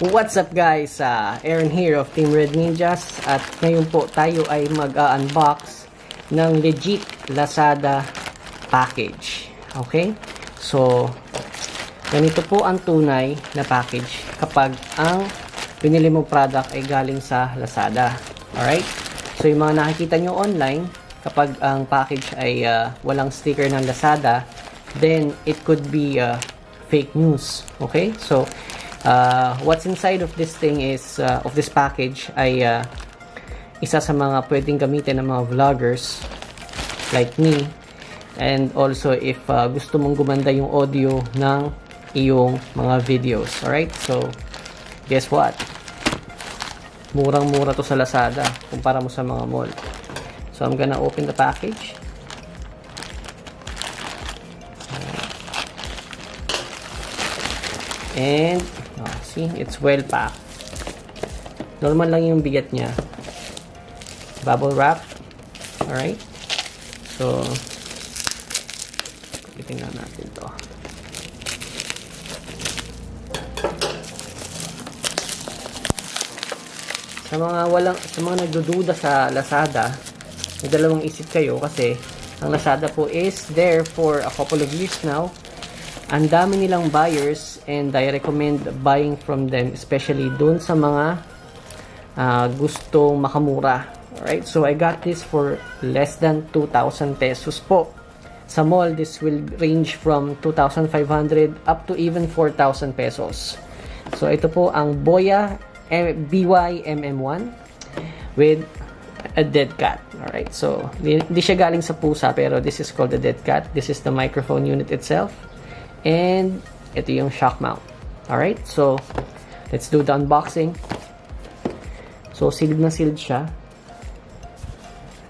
What's up guys? Aaron here of Team Red Ninjas at ngayon po tayo ay mag-unbox ng legit Lazada package. Okay? So, ganito po ang tunay na package kapag ang pinili mong product ay galing sa Lazada. Alright? So, yung mga nakikita nyo online, kapag ang package ay walang sticker ng Lazada, then it could be fake news. Okay? So, what's inside of this thing is of this package ay isa sa mga pwedeng gamitin ng mga vloggers like me, and also if gusto mong gumanda yung audio ng iyong mga videos. Alright, so guess what, murang-mura to sa Lazada kumpara mo sa mga mall. So I'm gonna open the package. And see, it's well packed. Normal lang yung bigat niya. Bubble wrap. Alright. So, titingnan natin to. Sa mga nagdududa sa Lazada, may dalawang isip kayo kasi ang Lazada po is there for a couple of years now. Ang dami nilang buyers and I recommend buying from them, especially dun sa mga gustong makamura. Alright, so I got this for less than 2,000 pesos po. Sa mall, this will range from 2,500 up to even 4,000 pesos. So ito po ang Boya MM1 with a dead cat. Alright, so hindi siya galing sa pusa pero this is called the dead cat. This is the microphone unit itself. And ito yung shock mount. Alright, so let's do the unboxing. So sealed na sealed siya.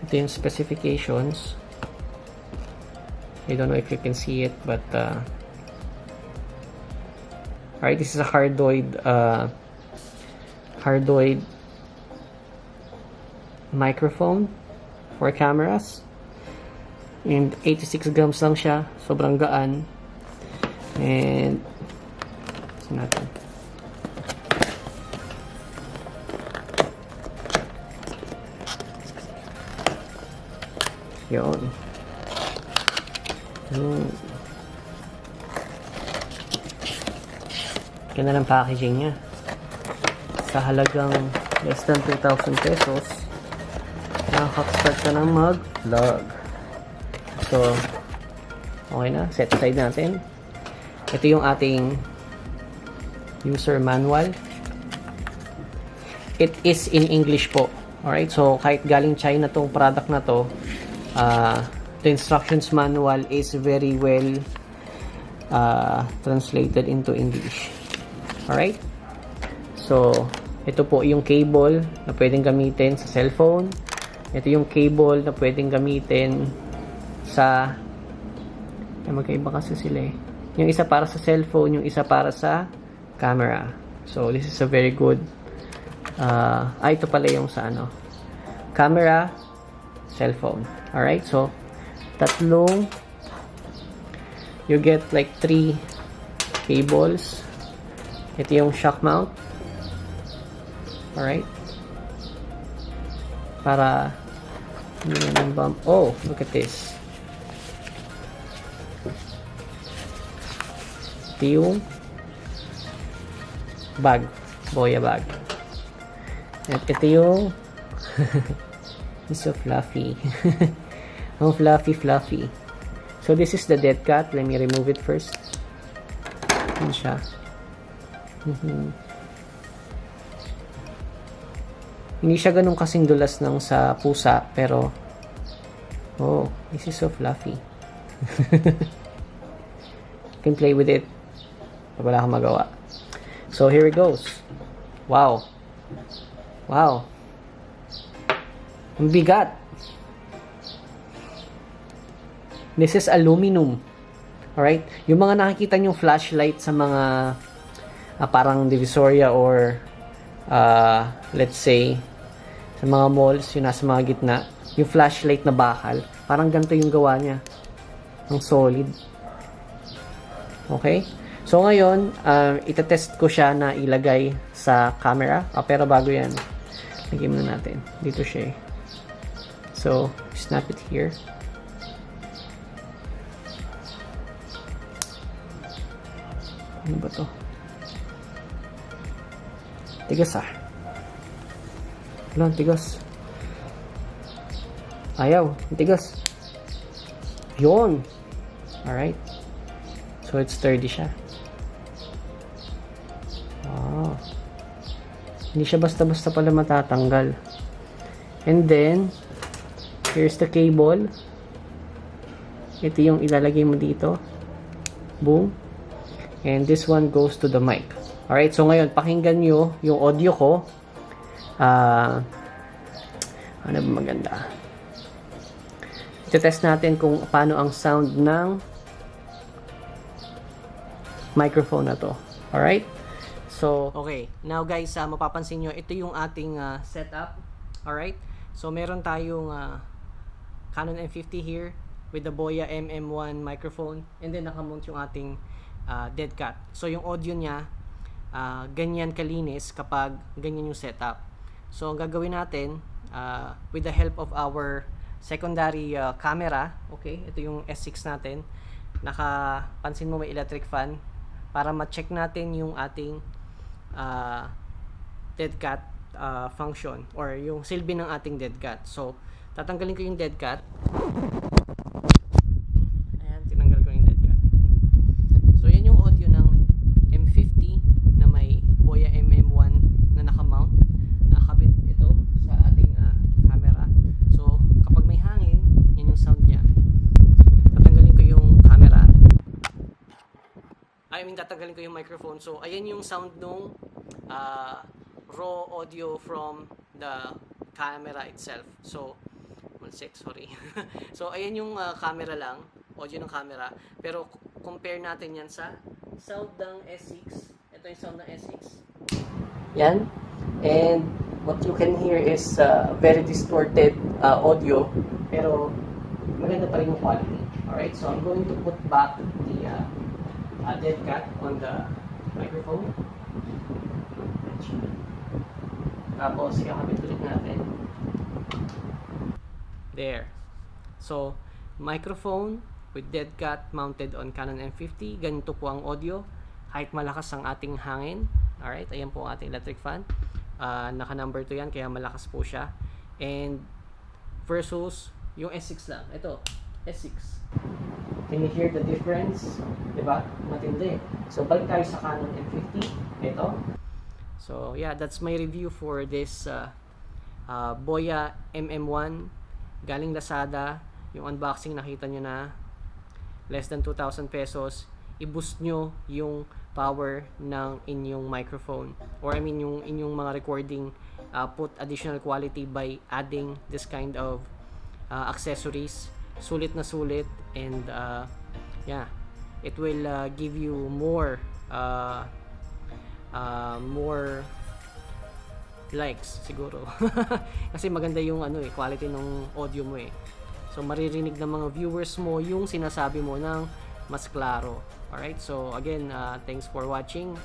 Ito yung specifications. I don't know if you can see it, but alright, this is a hardwood microphone for cameras. And 86 grams lang siya. Sobrang gaan. And it's natin. Yun. Ganda ng packaging niya. Sa halagang less than 2,000 pesos, nakaka-start ka ng mag-vlog. So, okay na. Set aside natin. Ito yung ating user manual. It is in English po. Alright, so kahit galing China tong product na to, the instructions manual is very well translated into English. Alright, so ito po yung cable na pwedeng gamitin sa cellphone. Ito yung cable na pwedeng gamitin sa magkaiba kasi sila eh. Yung isa para sa cellphone, yung isa para sa camera. So, this is a very good ito pala yung sa camera, cellphone. Alright, so tatlong, you get like 3 cables. Ito yung shock mount. Alright, para hindi naman bump. Oh, look at this. Ito yung bag, Boya bag. At ito yung it's so fluffy. Oh, fluffy. So this is the dead cat. Let me remove it first. Yan siya. Hindi siya ganun kasing dulas ng sa pusa, pero oh, this is so fluffy. You can play with it. Wala akong magawa. So here it goes. Wow. Ang bigat. This is aluminum. Alright? Yung mga nakikita nyong flashlight sa mga parang divisoria or let's say sa mga malls, yung nasa mga gitna, yung flashlight na bakal, parang ganito yung gawa niya. Ang solid. Okay? So ngayon, itetest ko siya na ilagay sa camera. Pero bago yan, lagay muna natin. Dito siya eh. So, snap it here. Ano ba to? Tigas ah. Wala, tigas. Ayaw, tigas. Yun. Alright. So, it's sturdy siya. Wow. Hindi siya basta-basta pala matatanggal. And then, here's the cable. Ito yung ilalagay mo dito. Boom. And this one goes to the mic. Alright, so ngayon, pakinggan nyo yung audio ko. Ano ba maganda? Ito-test natin kung paano ang sound ng microphone na to. Alright? So, okay. Now guys, mapapansin nyo, ito yung ating setup. Alright? So, meron tayong Canon M50 here with the Boya MM1 microphone. And then, nakamount yung ating dead cat. So, yung audio niya, ganyan kalinis kapag ganyan yung setup. So, ang gagawin natin, with the help of our secondary camera, okay, ito yung S6 natin, nakapansin mo may electric fan, para ma-check natin yung ating dead cat function, or yung silbi ng ating dead cat. So, tatanggalin ko yung dead cat. Ayan, tinanggal ko yung dead cat. So, yan yung audio ng M50 na may Boya MM1 na nakamount. Nakakabit ito sa ating camera. So, kapag may hangin, yan yung sound niya. Tatanggalin ko yung camera. Tatanggalin ko yung microphone. So, ayan yung sound nung raw audio from the camera itself. So, 1.6, sorry. So, ayan yung camera lang, audio ng camera. Pero, compare natin yan sa sound ng S6. Ito yung sound ng S6. Yan. And, what you can hear is very distorted audio. Pero, maganda pa rin yung quality. Alright, so I'm going to put back the dead cat on the microphone. Tapos, ikakabit ulit natin. There. So, microphone with dead cat mounted on Canon M50. Ganito po ang audio. Kahit malakas ang ating hangin. Alright, ayan po ang ating electric fan. Naka-number 2 yan, kaya malakas po siya. And, versus yung S6 lang. Ito, S6. Can you hear the difference? Diba? Matindi. So, balik tayo sa Canon M50. Ito. So, yeah, that's my review for this Boya MM1 galing Lazada. Yung unboxing nakita nyo na, less than 2,000 pesos. I-boost nyo yung power ng inyong microphone, or I mean yung inyong mga recording. Put additional quality by adding this kind of accessories. Sulit na sulit, and yeah, it will give you more likes siguro. Kasi maganda yung quality ng audio mo eh. So maririnig ng mga viewers mo yung sinasabi mo ng mas klaro. Alright, so again, thanks for watching.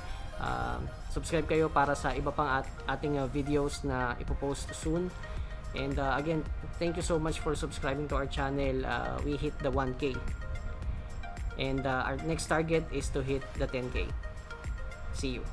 Subscribe kayo para sa iba pang ating videos na ipopost soon. And again, thank you so much for subscribing to our channel. We hit the 1K. And our next target is to hit the 10K. See you.